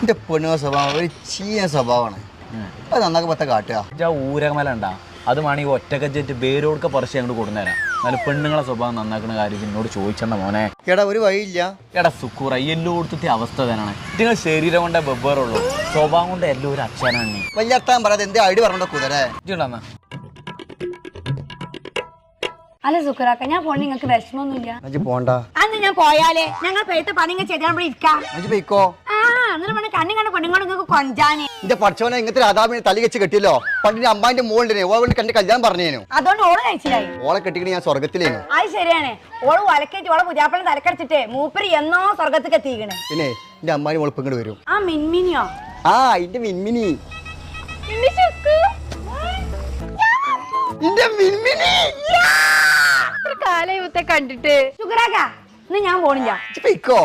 എന്റെ പെണ്ണുക സ്വഭാവം ഒരു ചീന സ്വഭാവമാണ്. അത് നന്നാക്കി പത്ത കാട്ടുക ഊരകമല ഉണ്ടാ അത് വേണമെങ്കിൽ ഒറ്റക്കച്ചിട്ട് വേരോടൊക്കെ പറിച്ച് അങ്ങോട്ട് കൊടുന്നേരാം. എന്നാലും പെണ്ണുങ്ങളെ സ്വഭാവം നന്നാക്കുന്ന കാര്യം എന്നോട് ചോദിച്ചണ്ട മോനെ. എടാ ഒരു വഴിയില്ല. എടാ സുക്കൂറ എല്ലായിടത്തെ അവസ്ഥ തന്നെയാണ്. നിങ്ങൾ ശരീരം കൊണ്ടേ വെവ്വേറുള്ളൂ, സ്വഭാവം കൊണ്ട് എല്ലാം ഒരു അച്ഛനാണ്. വലിയ അർത്ഥം പറയാതെ എന്ത് ഐഡിയ പറഞ്ഞോ കുതിരെ. ഇജ്ജുണ്ടാ അല്ല സുഖറാക്ക, ഞാൻ പോണ നിങ്ങൾക്ക് വിഷമൊന്നുമില്ല. പോണ്ട അന്ന് ഞാൻ പോയാലേ ഞങ്ങൾ പേട്ട് പണി ചെയ്താൽ ഇരിക്കാം. പോയിക്കോ. എന്നിട്ട് കണ്ണി കണ്ട പെണ്ണുങ്ങൾ നിങ്ങൾക്ക് കൊഞ്ചാന്. എന്റെ പഠിച്ചവനെ ഇങ്ങനത്തെ രാധാവിനെ തലി വെച്ച് കെട്ടിയല്ലോ. പണ്ടിന്റെ അമ്മാന്റെ മോളിനെ ഓളെ കണ്ട് കല്യാണം പറഞ്ഞേനു. അതുകൊണ്ട് ഓള് കഴിച്ചില്ലായി. ഓളെ കെട്ടിക്കണ ഞാൻ സ്വർഗത്തിലേനു. അത് ശരിയാണ്. ഓള് വലക്കേറ്റ് ഓളെ പുതിയാപ്പളെ തലക്കടിച്ചിട്ട് മൂപ്പര് എന്നോ സ്വർഗത്തേക്ക് എത്തിക്കണേ. പിന്നെ എന്റെ അമ്മാനി മോളിപ്പ് ഇങ്ങോട്ട് വരും. ആ മിൻമിനിയോ? ആ എന്റെ മിൻമിനി. കാലത്തെ കണ്ടിട്ട് സുഖറാക്ക ഇന്ന് ഞാൻ പോണില്ല. പോയിക്കോ.